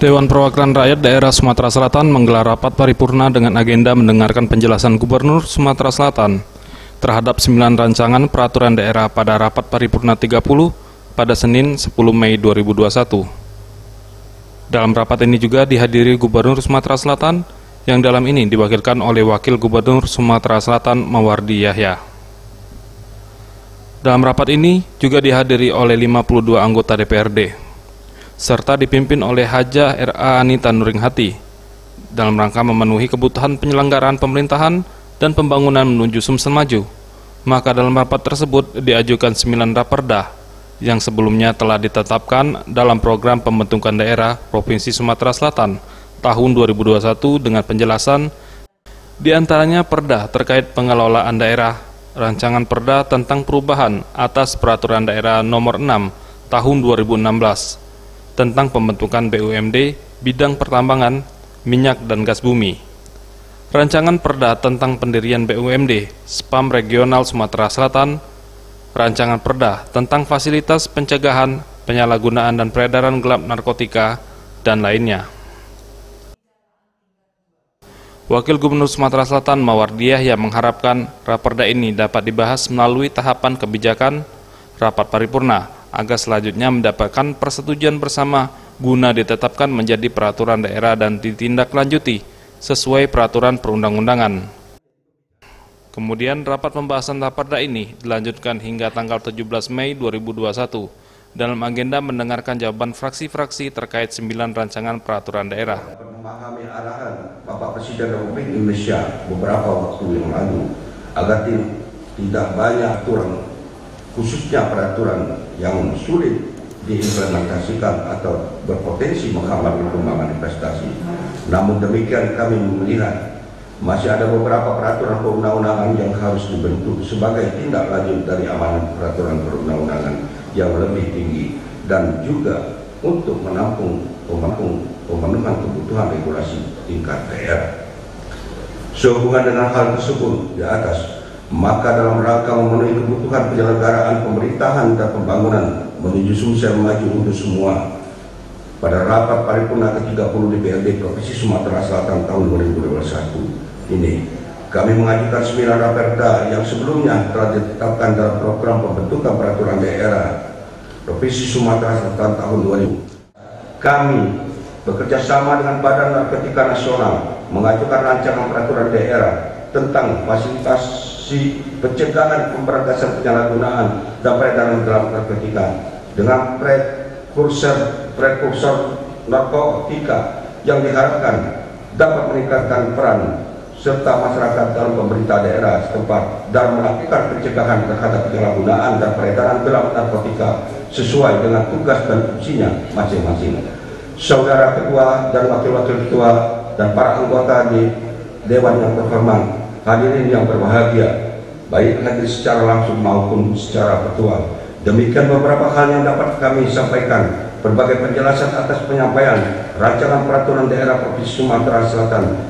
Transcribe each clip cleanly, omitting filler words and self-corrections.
Dewan Perwakilan Rakyat Daerah Sumatera Selatan menggelar rapat paripurna dengan agenda mendengarkan penjelasan Gubernur Sumatera Selatan terhadap 9 rancangan peraturan daerah pada rapat paripurna 30 pada Senin 10 Mei 2021. Dalam rapat ini juga dihadiri Gubernur Sumatera Selatan yang dalam ini diwakilkan oleh Wakil Gubernur Sumatera Selatan Mawardi Yahya. Dalam rapat ini juga dihadiri oleh 52 anggota DPRD, serta dipimpin oleh Haja R.A. Anita Nuringhati dalam rangka memenuhi kebutuhan penyelenggaraan pemerintahan dan pembangunan menuju Sumsel Maju. Maka dalam rapat tersebut diajukan 9 raperda yang sebelumnya telah ditetapkan dalam program pembentukan daerah Provinsi Sumatera Selatan tahun 2021 dengan penjelasan diantaranya perda terkait pengelolaan daerah, rancangan perda tentang perubahan atas peraturan daerah nomor 6 tahun 2016 tentang pembentukan BUMD bidang pertambangan, minyak dan gas bumi. Rancangan perda tentang pendirian BUMD SPAM Regional Sumatera Selatan, rancangan perda tentang fasilitas pencegahan, penyalahgunaan dan peredaran gelap narkotika, dan lainnya. Wakil Gubernur Sumatera Selatan Mawardi Yahya mengharapkan raperda ini dapat dibahas melalui tahapan kebijakan rapat paripurna agar selanjutnya mendapatkan persetujuan bersama guna ditetapkan menjadi peraturan daerah dan ditindaklanjuti sesuai peraturan perundang-undangan. Kemudian rapat pembahasan raperda ini dilanjutkan hingga tanggal 17 Mei 2021 dalam agenda mendengarkan jawaban fraksi-fraksi terkait 9 rancangan peraturan daerah. Memahami arahan Bapak Presiden Republik Indonesia beberapa waktu yang lalu agar tidak banyak aturan, khususnya peraturan yang sulit diimplementasikan atau berpotensi menghambat perkembangan investasi. Namun demikian kami melihat masih ada beberapa peraturan perundang-undangan yang harus dibentuk sebagai tindak lanjut dari amanat peraturan perundang-undangan yang lebih tinggi dan juga untuk menampung pemenuhan kebutuhan regulasi tingkat daerah. Sehubungan dengan hal tersebut di atas, maka dalam rangka memenuhi kebutuhan penyelenggaraan pemerintahan dan pembangunan menuju Sumsel Maju untuk semua, pada rapat paripurna ke-30 DPRD Provinsi Sumatera Selatan tahun 2021 ini, kami mengajukan 9 raperda yang sebelumnya telah ditetapkan dalam program pembentukan peraturan daerah Provinsi Sumatera Selatan tahun 2000. Kami bekerja sama dengan Badan Narkotika Nasional mengajukan rancangan peraturan daerah tentang fasilitas pencegahan, pemberantasan penyalahgunaan dan peredaran gelap narkotika dengan prekursor narkotika yang diharapkan dapat meningkatkan peran serta masyarakat dalam pemerintah daerah setempat dalam melakukan pencegahan terhadap penyalahgunaan dan peredaran gelap narkotika sesuai dengan tugas dan fungsinya masing-masing. Saudara Ketua dan Wakil-Wakil Ketua dan para anggota di Dewan yang terhormat, hadirin yang berbahagia, baik hadir secara langsung maupun secara virtual. Demikian beberapa hal yang dapat kami sampaikan. Berbagai penjelasan atas penyampaian rancangan peraturan daerah Provinsi Sumatera Selatan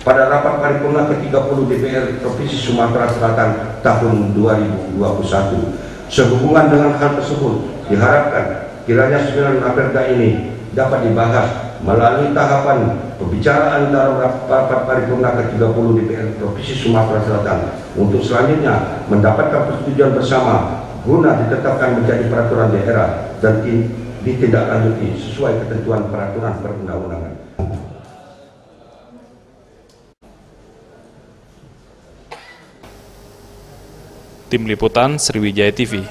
pada rapat paripurna ke-30 DPR Provinsi Sumatera Selatan tahun 2021. Sehubungan dengan hal tersebut, diharapkan kiranya 9 raperda ini dapat dibahas melalui tahapan pembicaraan dalam rapat paripurna ke-30 DPR Provinsi Sumatera Selatan untuk selanjutnya mendapatkan persetujuan bersama guna ditetapkan menjadi peraturan daerah dan ditindaklanjuti sesuai ketentuan peraturan perundang-undangan. Tim Liputan Sriwijaya TV.